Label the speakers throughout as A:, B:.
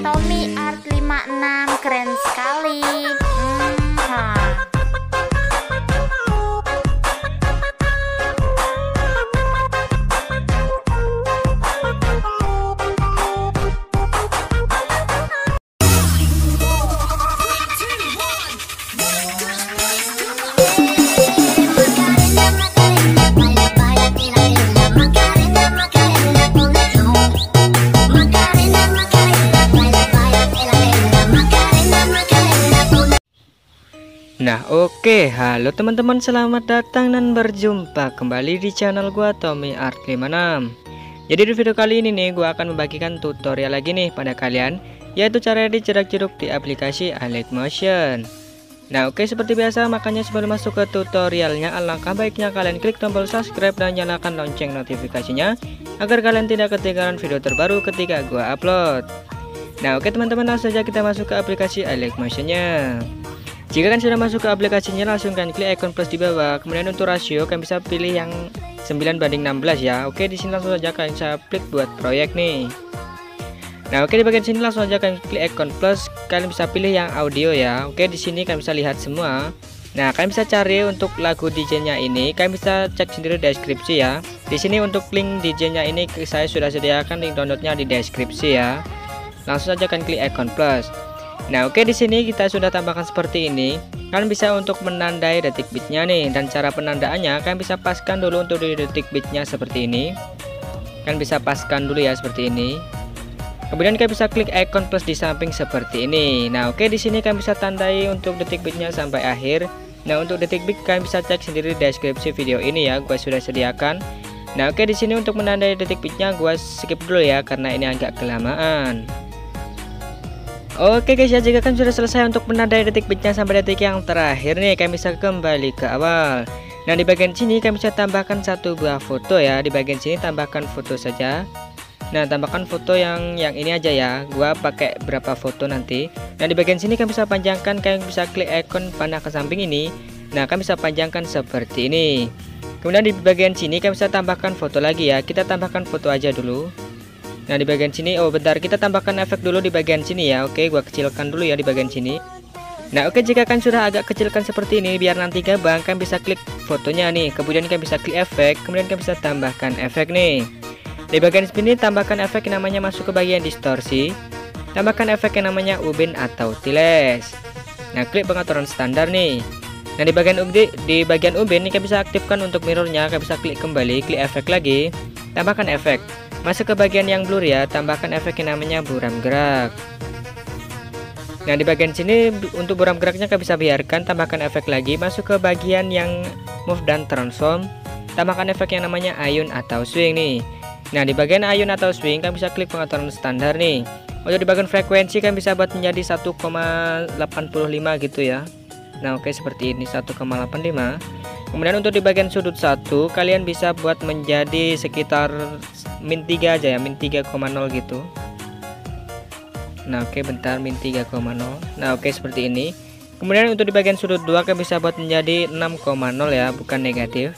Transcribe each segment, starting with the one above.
A: Tommy Art 56 keren sekali.
B: Nah oke, halo teman-teman, selamat datang dan berjumpa kembali di channel gua Tommy Art 56. Jadi di video kali ini nih gua akan membagikan tutorial lagi nih pada kalian, yaitu cara edit jerak-jeruk di aplikasi iLikeMotion. Nah oke, seperti biasa, makanya sebelum masuk ke tutorialnya, alangkah baiknya kalian klik tombol subscribe dan nyalakan lonceng notifikasinya agar kalian tidak ketinggalan video terbaru ketika gua upload. Nah oke teman-teman, langsung saja kita masuk ke aplikasi iLikeMotion-nya. Jika kan sudah masuk ke aplikasinya, langsung kan klik icon plus di bawah. Kemudian untuk rasio kalian bisa pilih yang 9:16 ya. Oke, di sini langsung saja kalian bisa klik buat proyek nih. Nah oke, di bagian sini langsung saja kalian klik icon plus, kalian bisa pilih yang audio ya. Oke, di sini kalian bisa lihat semua. Nah kalian bisa cari untuk lagu DJ-nya ini, kalian bisa cek sendiri deskripsi ya. Di sini untuk link DJ-nya ini saya sudah sediakan link downloadnya di deskripsi ya. Langsung saja kalian klik icon plus. Nah oke, di sini kita sudah tambahkan seperti ini. Kalian bisa untuk menandai detik bitnya nih, dan cara penandaannya kalian bisa paskan dulu untuk di detik bitnya seperti ini. Kalian bisa paskan dulu ya seperti ini. Kemudian kalian bisa klik icon plus di samping seperti ini. Nah oke, di sini kalian bisa tandai untuk detik bitnya sampai akhir. Nah untuk detik bit kalian bisa cek sendiri deskripsi video ini ya, gua sudah sediakan. Nah oke, di sini untuk menandai detik bitnya gua skip dulu ya karena ini agak kelamaan. Oke guys ya, jika kan sudah selesai untuk menandai detik bitnya sampai detik yang terakhir nih, kalian bisa kembali ke awal. Nah di bagian sini kalian bisa tambahkan satu buah foto ya. Di bagian sini tambahkan foto saja. Nah tambahkan foto yang ini aja ya, gua pakai berapa foto nanti. Nah di bagian sini kalian bisa panjangkan, kalian bisa klik icon panah ke samping ini. Nah kalian bisa panjangkan seperti ini. Kemudian di bagian sini kalian bisa tambahkan foto lagi ya. Kita tambahkan foto aja dulu. Nah di bagian sini, oh bentar, kita tambahkan efek dulu di bagian sini ya. Oke, gua kecilkan dulu ya di bagian sini. Nah oke, jika kan sudah agak kecilkan seperti ini biar nanti gabang, kan bisa klik fotonya nih. Kemudian kan bisa klik efek, kemudian kan bisa tambahkan efek nih. Di bagian sini tambahkan efek yang namanya masuk ke bagian distorsi. Tambahkan efek yang namanya ubin atau tiles. Nah klik pengaturan standar nih. Nah di bagian ubin ini kan bisa aktifkan untuk mirrornya, kan bisa klik kembali, klik efek lagi, tambahkan efek. Masuk ke bagian yang blur ya, tambahkan efek yang namanya buram gerak. Nah di bagian sini untuk buram geraknya kalian bisa biarkan, tambahkan efek lagi. Masuk ke bagian yang move dan transform, tambahkan efek yang namanya ayun atau swing nih. Nah di bagian ayun atau swing kalian bisa klik pengaturan standar nih. Untuk di bagian frekuensi kalian bisa buat menjadi 1,85 gitu ya. Nah oke, seperti ini 1,85. Kemudian untuk di bagian sudut 1 kalian bisa buat menjadi sekitar min 3 aja ya, min 3,0 gitu. Nah oke, bentar, min 3,0. Nah oke, seperti ini. Kemudian untuk di bagian sudut 2 kalian bisa buat menjadi 6,0 ya, bukan negatif.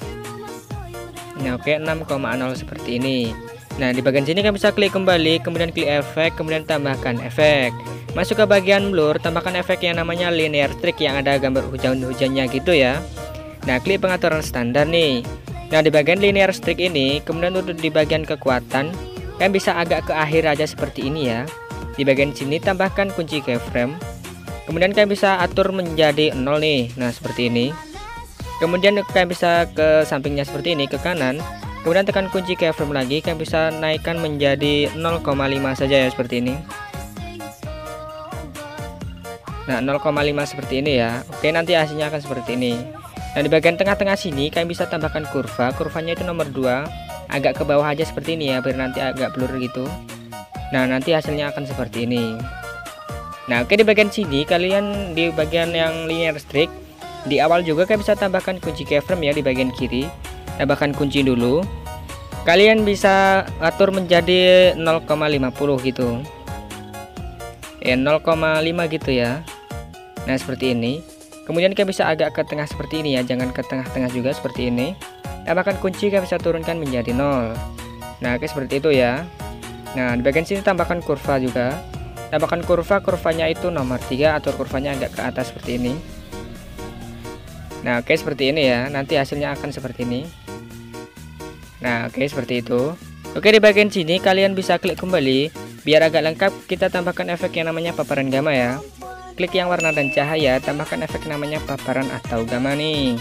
B: Nah oke, 6,0 seperti ini. Nah di bagian sini kalian bisa klik kembali, kemudian klik efek, kemudian tambahkan efek. Masuk ke bagian blur, tambahkan efek yang namanya linear streak yang ada gambar hujan-hujannya gitu ya. Nah klik pengaturan standar nih. Nah di bagian linear streak ini, kemudian untuk di bagian kekuatan kalian bisa agak ke akhir aja seperti ini ya. Di bagian sini tambahkan kunci keyframe. Kemudian kalian bisa atur menjadi 0 nih. Nah seperti ini. Kemudian kalian bisa ke sampingnya seperti ini, ke kanan. Kemudian tekan kunci keyframe lagi, kalian bisa naikkan menjadi 0,5 saja ya seperti ini. Nah 0,5 seperti ini ya. Oke, nanti hasilnya akan seperti ini. Nah di bagian tengah-tengah sini kalian bisa tambahkan kurva. Kurvanya itu nomor 2, agak ke bawah aja seperti ini ya, biar nanti agak blur gitu. Nah nanti hasilnya akan seperti ini. Nah oke, di bagian sini kalian di bagian yang linear streak, di awal juga kalian bisa tambahkan kunci keyframe ya di bagian kiri. Tambahkan kunci dulu. Kalian bisa atur menjadi 0,50 gitu. 0,5 gitu ya. Nah seperti ini. Kemudian kalian bisa agak ke tengah seperti ini ya, jangan ke tengah-tengah juga seperti ini. Tambahkan kunci, kalian bisa turunkan menjadi 0. Nah oke, seperti itu ya. Nah di bagian sini tambahkan kurva juga. tambahkan kurvanya itu nomor 3 atau kurvanya agak ke atas seperti ini. Nah oke, seperti ini ya, nanti hasilnya akan seperti ini. Nah oke, seperti itu. Oke, di bagian sini kalian bisa klik kembali biar agak lengkap. Kita tambahkan efek yang namanya paparan gamma ya. Klik yang warna dan cahaya, tambahkan efek namanya paparan atau gamma nih.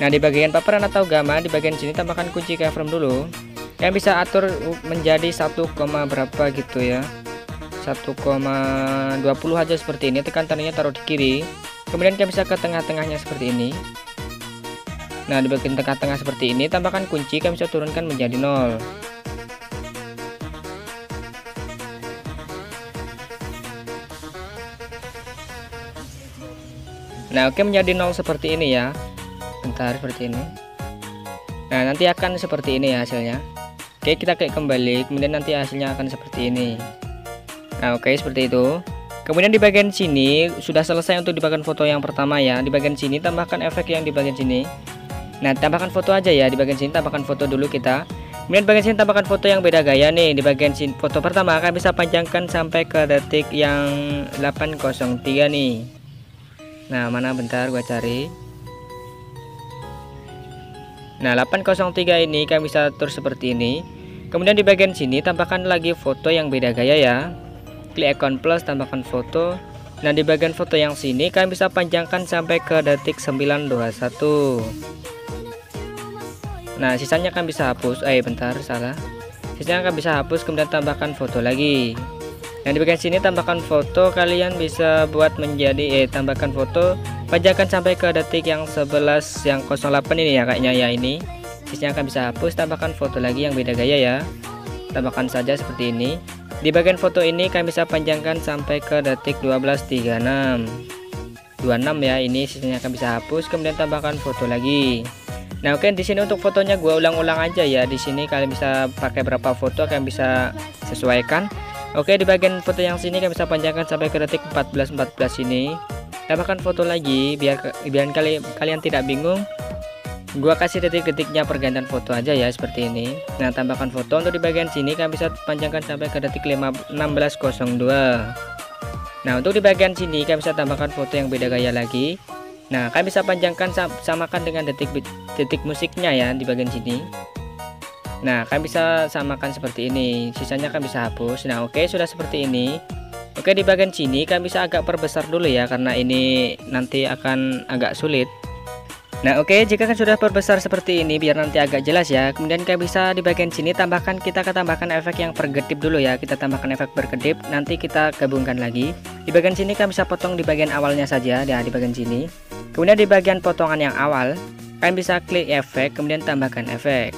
B: Nah di bagian paparan atau gamma, di bagian sini tambahkan kunci keyframe dulu. Yang bisa atur menjadi 1, berapa gitu ya, 1,20 aja seperti ini. Tekan tandanya taruh di kiri, kemudian kalian bisa ke tengah-tengahnya seperti ini. Nah di bagian tengah-tengah seperti ini tambahkan kunci, kalian bisa turunkan menjadi 0. Nah oke, menjadi 0 seperti ini ya. Bentar, seperti ini. Nah nanti akan seperti ini ya hasilnya. Oke, kita klik kembali, kemudian nanti hasilnya akan seperti ini. Nah oke, seperti itu. Kemudian di bagian sini sudah selesai untuk di bagian foto yang pertama ya. Di bagian sini tambahkan efek yang di bagian sini. Nah tambahkan foto aja ya. Di bagian sini tambahkan foto dulu kita. Kemudian di bagian sini tambahkan foto yang beda gaya nih. Di bagian sini foto pertama akan bisa panjangkan sampai ke detik yang 803 nih. Nah mana, bentar gua cari. Nah 803 ini kalian bisa atur seperti ini. Kemudian di bagian sini tambahkan lagi foto yang beda gaya ya. Klik ikon plus, tambahkan foto. Nah di bagian foto yang sini kalian bisa panjangkan sampai ke detik 921. Nah sisanya kan bisa hapus. Bentar, salah. Sisanya kan bisa hapus, kemudian tambahkan foto lagi. Nah di bagian sini tambahkan foto, kalian bisa buat menjadi tambahkan foto, panjangkan sampai ke detik yang 11 yang 08 ini ya kayaknya ya ini. Sisanya akan bisa hapus, tambahkan foto lagi yang beda gaya ya. Tambahkan saja seperti ini. Di bagian foto ini kalian bisa panjangkan sampai ke detik 12.36. 26 ya, ini sisanya akan bisa hapus, kemudian tambahkan foto lagi. Nah oke, di sini untuk fotonya gua ulang-ulang aja ya. Di sini kalian bisa pakai berapa foto, kalian bisa sesuaikan. Oke, di bagian foto yang sini kalian bisa panjangkan sampai ke detik 14 ini. Tambahkan foto lagi biar kalian tidak bingung. Gua kasih detik-detiknya pergantian foto aja ya seperti ini. Nah tambahkan foto untuk di bagian sini kalian bisa panjangkan sampai ke detik 1602. Nah untuk di bagian sini kalian bisa tambahkan foto yang beda gaya lagi. Nah kalian bisa panjangkan samakan dengan detik musiknya ya di bagian sini. Nah kalian bisa samakan seperti ini, sisanya kan bisa hapus. Nah oke, sudah seperti ini. Oke, di bagian sini kalian bisa agak perbesar dulu ya, karena ini nanti akan agak sulit. Nah oke, jika kan sudah perbesar seperti ini biar nanti agak jelas ya. Kemudian kalian bisa di bagian sini kita tambahkan efek yang berkedip dulu ya. Kita tambahkan efek berkedip, nanti kita gabungkan lagi. Di bagian sini kalian bisa potong di bagian awalnya saja ya, di bagian sini. Kemudian di bagian potongan yang awal kalian bisa klik efek, kemudian tambahkan efek.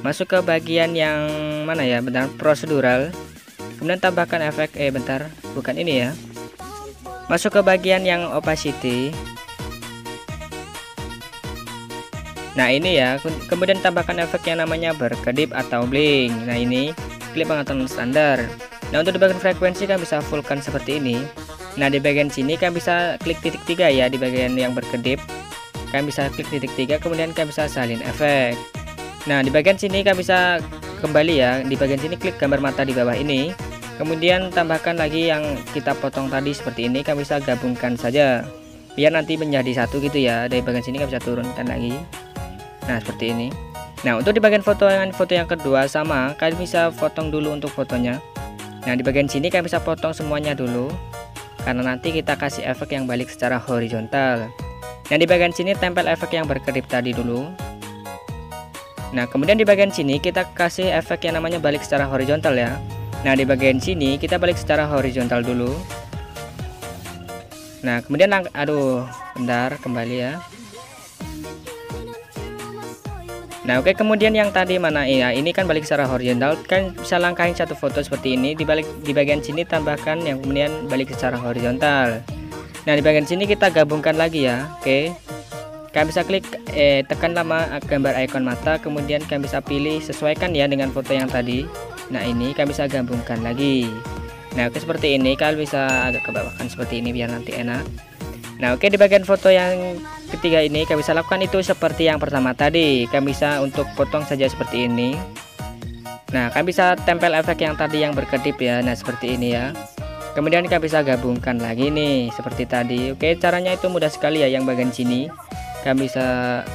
B: Masuk ke bagian yang mana ya, bentar, prosedural. Kemudian tambahkan efek bentar, bukan ini ya. Masuk ke bagian yang opacity. Nah ini ya, kemudian tambahkan efek yang namanya berkedip atau blink. Nah ini klik pengaturan standar. Nah untuk di bagian frekuensi kan bisa fullkan seperti ini. Nah di bagian sini kan bisa klik titik 3 ya, di bagian yang berkedip kan bisa klik titik 3, kemudian kan bisa salin efek. Nah di bagian sini kan bisa kembali ya, di bagian sini klik gambar mata di bawah ini, kemudian tambahkan lagi yang kita potong tadi seperti ini, kan bisa gabungkan saja biar nanti menjadi satu gitu ya. Dari bagian sini kan bisa turunkan lagi. Nah seperti ini. Nah untuk di bagian foto yang kedua sama, kalian bisa potong dulu untuk fotonya. Nah di bagian sini kalian bisa potong semuanya dulu, karena nanti kita kasih efek yang balik secara horizontal. Nah di bagian sini tempel efek yang berkedip tadi dulu. Nah kemudian di bagian sini kita kasih efek yang namanya balik secara horizontal ya. Nah di bagian sini kita balik secara horizontal dulu. Nah kemudian bentar, kembali ya. Nah oke, kemudian yang tadi mana ya, ini kan balik secara horizontal, kan bisa langkahin satu foto seperti ini, di bagian sini tambahkan yang kemudian balik secara horizontal. Nah di bagian sini kita gabungkan lagi ya. Oke, kalian bisa klik tekan lama gambar ikon mata, kemudian kalian bisa pilih sesuaikan ya dengan foto yang tadi. Nah ini kalian bisa gabungkan lagi. Nah oke, seperti ini kalian bisa agak ke bawahkan seperti ini biar nanti enak. Nah oke, di bagian foto yang ketiga ini kalian bisa lakukan itu seperti yang pertama tadi. Kalian bisa untuk potong saja seperti ini. Nah kalian bisa tempel efek yang tadi yang berkedip ya. Nah seperti ini ya. Kemudian kita bisa gabungkan lagi nih seperti tadi. Oke, caranya itu mudah sekali ya yang bagian sini. Kalian bisa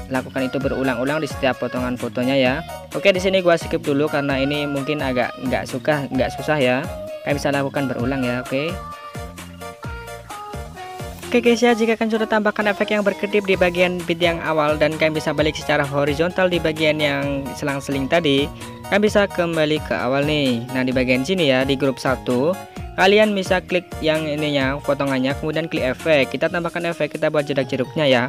B: lakukan itu berulang-ulang di setiap potongan fotonya ya. Oke, di sini gua skip dulu karena ini mungkin agak nggak susah ya. Kalian bisa lakukan berulang ya. Oke guys ya, jika kalian sudah tambahkan efek yang berkedip di bagian bit yang awal dan kalian bisa balik secara horizontal di bagian yang selang-seling tadi, kalian bisa kembali ke awal nih. Nah, di bagian sini ya, di grup 1, kalian bisa klik yang ininya, potongannya, kemudian klik efek. Kita tambahkan efek, kita buat jedak jeruknya ya.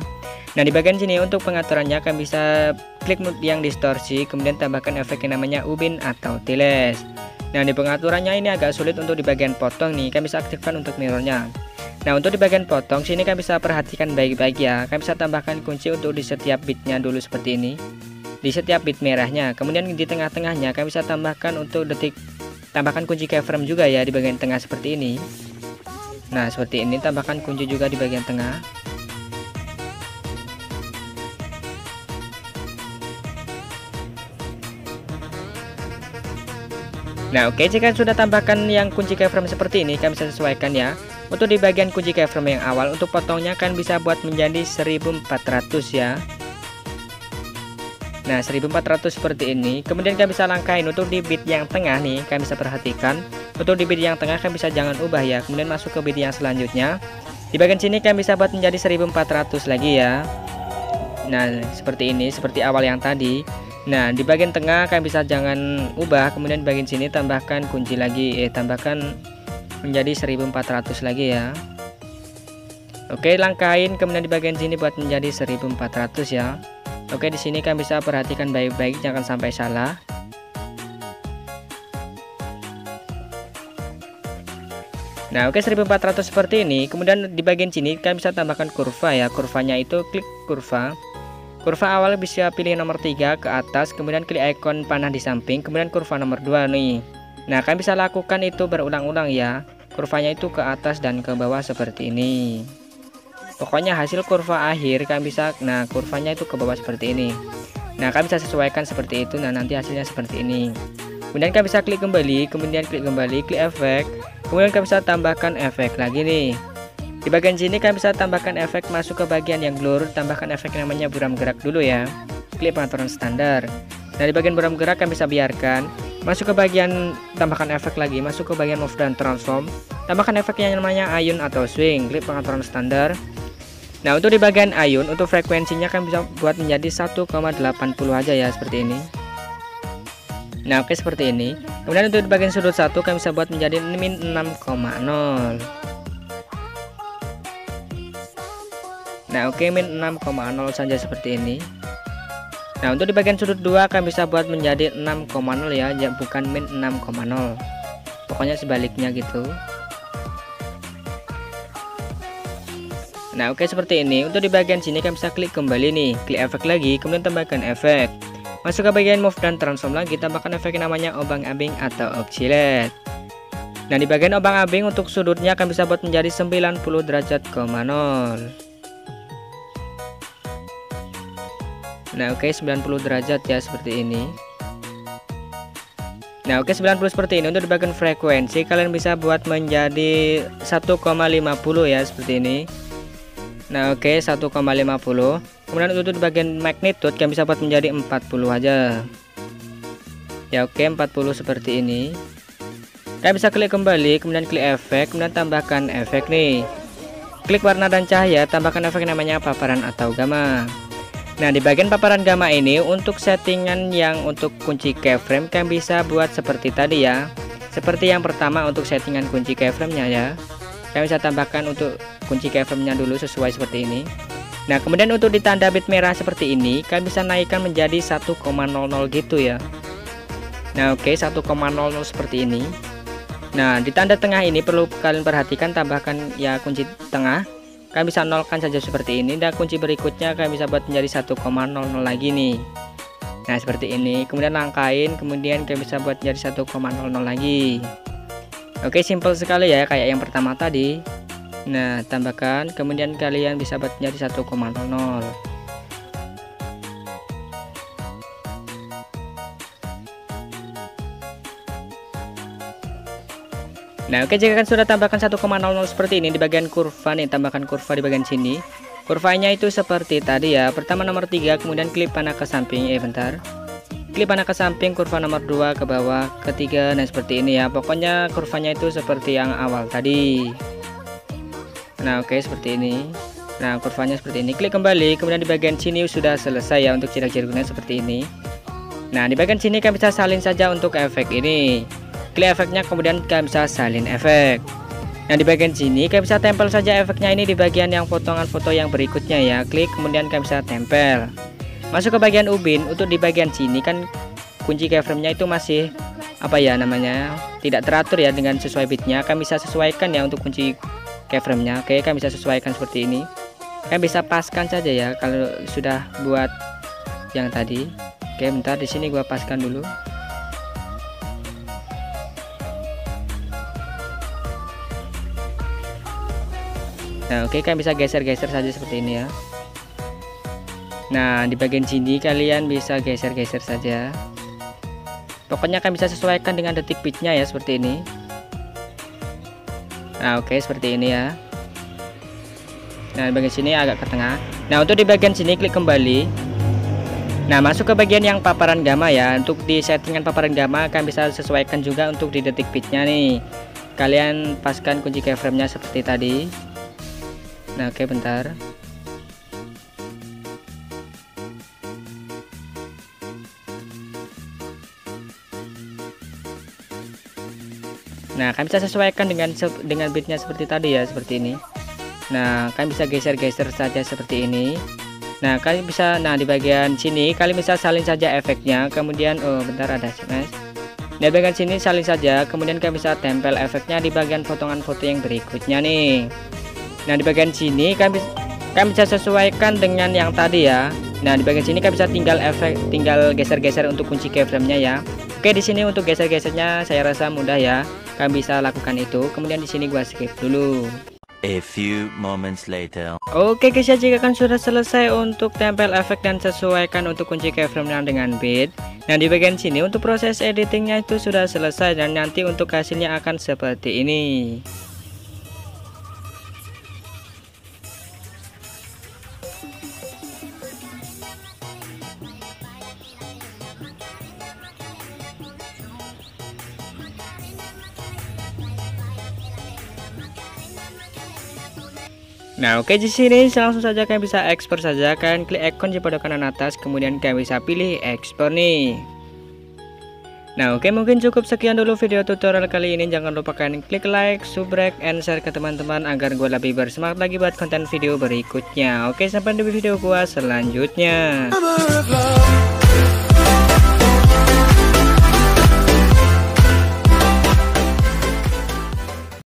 B: Nah, di bagian sini untuk pengaturannya kalian bisa klik mode yang distorsi, kemudian tambahkan efek yang namanya ubin atau tiles. Nah, di pengaturannya ini agak sulit untuk di bagian potong nih, kalian bisa aktifkan untuk mirrornya. Nah, untuk di bagian potong sini kalian bisa perhatikan baik-baik ya. Kalian bisa tambahkan kunci untuk di setiap bitnya dulu seperti ini. Di setiap bit merahnya. Kemudian di tengah-tengahnya kalian bisa tambahkan untuk tambahkan kunci keyframe juga ya di bagian tengah seperti ini. Nah, seperti ini, tambahkan kunci juga di bagian tengah. Nah, oke, jika sudah tambahkan yang kunci keyframe seperti ini, kalian bisa sesuaikan ya. Untuk di bagian kunci keyframe yang awal, untuk potongnya kan bisa buat menjadi 1400 ya. Nah, 1400 seperti ini. Kemudian kalian bisa langkain untuk di bit yang tengah nih, kalian bisa perhatikan. Untuk di bit yang tengah kalian bisa jangan ubah ya. Kemudian masuk ke bit yang selanjutnya. Di bagian sini kalian bisa buat menjadi 1400 lagi ya. Nah, seperti ini, seperti awal yang tadi. Nah, di bagian tengah kalian bisa jangan ubah. Kemudian di bagian sini tambahkan kunci lagi, tambahkan menjadi 1400 lagi ya. Oke, langkain kemudian di bagian sini buat menjadi 1400 ya. Oke, di sini kalian bisa perhatikan baik-baik, jangan sampai salah. Nah, oke, 1400 seperti ini. Kemudian di bagian sini kalian bisa tambahkan kurva ya. Kurvanya itu klik kurva. Kurva awal bisa pilih nomor 3 ke atas, kemudian klik ikon panah di samping, kemudian kurva nomor 2 nih. Nah, kalian bisa lakukan itu berulang-ulang ya. Kurvanya itu ke atas dan ke bawah seperti ini. Pokoknya hasil kurva akhir kalian bisa, nah kurvanya itu ke bawah seperti ini. Nah, kalian bisa sesuaikan seperti itu. Nah, nanti hasilnya seperti ini. Kemudian kalian bisa klik kembali, kemudian klik kembali, klik efek. Kemudian kalian bisa tambahkan efek lagi nih. Di bagian sini kalian bisa tambahkan efek masuk ke bagian yang blur, tambahkan efek yang namanya buram gerak dulu ya. Klik pengaturan standar. Nah, di bagian buram gerak kalian bisa biarkan. Masuk ke bagian tambahkan efek lagi, masuk ke bagian move dan transform. Tambahkan efek yang namanya ayun atau swing, klik pengaturan standar. Nah, untuk di bagian ayun, untuk frekuensinya kan bisa buat menjadi 1,80 aja ya, seperti ini. Nah, oke, seperti ini. Kemudian untuk di bagian sudut 1 kan bisa buat menjadi min 6,0. Nah, oke, min 6,0 saja seperti ini. Nah, untuk di bagian sudut 2 kan bisa buat menjadi 6,0 ya, bukan min 6,0. Pokoknya sebaliknya gitu. Nah, oke, seperti ini. Untuk di bagian sini kan bisa klik kembali nih, klik efek lagi, kemudian tambahkan efek. Masuk ke bagian move dan transform lagi, tambahkan efek yang namanya obang-abing atau oscillate. Nah, di bagian obang-abing untuk sudutnya kan bisa buat menjadi 90 derajat, 0. Nah, oke, 90 derajat ya, seperti ini. Nah, oke, 90 seperti ini. Untuk di bagian frekuensi kalian bisa buat menjadi 1,50 ya, seperti ini. Nah, oke, 1,50. Kemudian untuk di bagian magnitude kalian bisa buat menjadi 40 aja. Ya, oke, 40 seperti ini. Kalian bisa klik kembali, kemudian klik efek, kemudian tambahkan efek nih. Klik warna dan cahaya, tambahkan efek namanya paparan atau gamma. Nah, di bagian paparan gamma ini untuk settingan yang untuk kunci keyframe kalian bisa buat seperti tadi ya. Seperti yang pertama untuk settingan kunci keyframe-nya ya. Kalian bisa tambahkan untuk kunci keyframe-nya dulu sesuai seperti ini. Nah, kemudian untuk di tanda bit merah seperti ini kalian bisa naikkan menjadi 1,00 gitu ya. Nah, oke, 1,00 seperti ini. Nah, di tanda tengah ini perlu kalian perhatikan, tambahkan ya kunci tengah. Kalian bisa nolkan saja seperti ini, dan kunci berikutnya kalian bisa buat menjadi 1,00 lagi nih. Nah, seperti ini. Kemudian langkain, kemudian kalian bisa buat menjadi 1,00 lagi. Oke, simple sekali ya, kayak yang pertama tadi. Nah, tambahkan, kemudian kalian bisa buat menjadi 1,00. Nah, oke, jika kan sudah tambahkan 1,00 seperti ini di bagian kurva nih, tambahkan kurva di bagian sini. Kurvanya itu seperti tadi ya. Pertama nomor 3, kemudian klip panah ke samping. Bentar. Klip panah ke samping, kurva nomor 2 ke bawah, ketiga, dan seperti ini ya. Pokoknya kurvanya itu seperti yang awal tadi. Nah, oke, seperti ini. Nah, kurvanya seperti ini. Klik kembali, kemudian di bagian sini sudah selesai ya untuk cirak-ciriknya seperti ini. Nah, di bagian sini kalian bisa salin saja untuk efek ini. Klik efeknya, kemudian kalian bisa salin efek. Nah, di bagian sini kalian bisa tempel saja efeknya ini di bagian yang potongan foto yang berikutnya ya. Klik, kemudian kalian bisa tempel. Masuk ke bagian ubin. Untuk di bagian sini kan kunci keyframe-nya itu masih apa ya namanya, tidak teratur ya dengan sesuai bitnya. Kalian bisa sesuaikan ya untuk kunci keyframe-nya. Oke, kalian bisa sesuaikan seperti ini. Kalian bisa paskan saja ya kalau sudah buat yang tadi. Oke, bentar, di sini gua paskan dulu. Nah, oke, kalian bisa geser-geser saja seperti ini ya. Nah, di bagian sini kalian bisa geser-geser saja. Pokoknya kalian bisa sesuaikan dengan detik bitnya ya seperti ini. Nah, oke, seperti ini ya. Nah, di bagian sini agak ke tengah. Nah, untuk di bagian sini klik kembali. Nah, masuk ke bagian yang paparan gamma ya. Untuk di settingan paparan gamma kalian bisa sesuaikan juga untuk di detik bitnya nih. Kalian paskan kunci keyframe-nya seperti tadi. Nah, oke, bentar. Nah, kalian bisa sesuaikan dengan bitnya seperti tadi ya, seperti ini. Nah, kalian bisa geser-geser saja seperti ini. Nah, kalian bisa, nah di bagian sini kalian bisa salin saja efeknya. Kemudian, oh bentar, ada SMS. Di bagian sini salin saja. Kemudian kalian bisa tempel efeknya di bagian potongan foto yang berikutnya nih. Nah, di bagian sini kalian bisa sesuaikan dengan yang tadi ya. Nah, di bagian sini kalian bisa tinggal geser-geser untuk kunci keyframe-nya ya. Oke, di sini untuk geser-gesernya saya rasa mudah ya. Kalian bisa lakukan itu. Kemudian di sini gua skip dulu.
C: A few moments later.
B: Oke guys ya, jika kan sudah selesai untuk tempel efek dan sesuaikan untuk kunci keyframe dengan bit. Nah, di bagian sini untuk proses editingnya itu sudah selesai dan nanti untuk hasilnya akan seperti ini. Nah, oke, di sini langsung saja kalian bisa ekspor saja. Kalian klik ikon di pada kanan atas, kemudian kalian bisa pilih ekspor nih. Nah, oke, mungkin cukup sekian dulu video tutorial kali ini. Jangan lupa kalian klik like, subscribe, and share ke teman-teman agar gue lebih bersemangat lagi buat konten video berikutnya. Oke, sampai di video gua selanjutnya.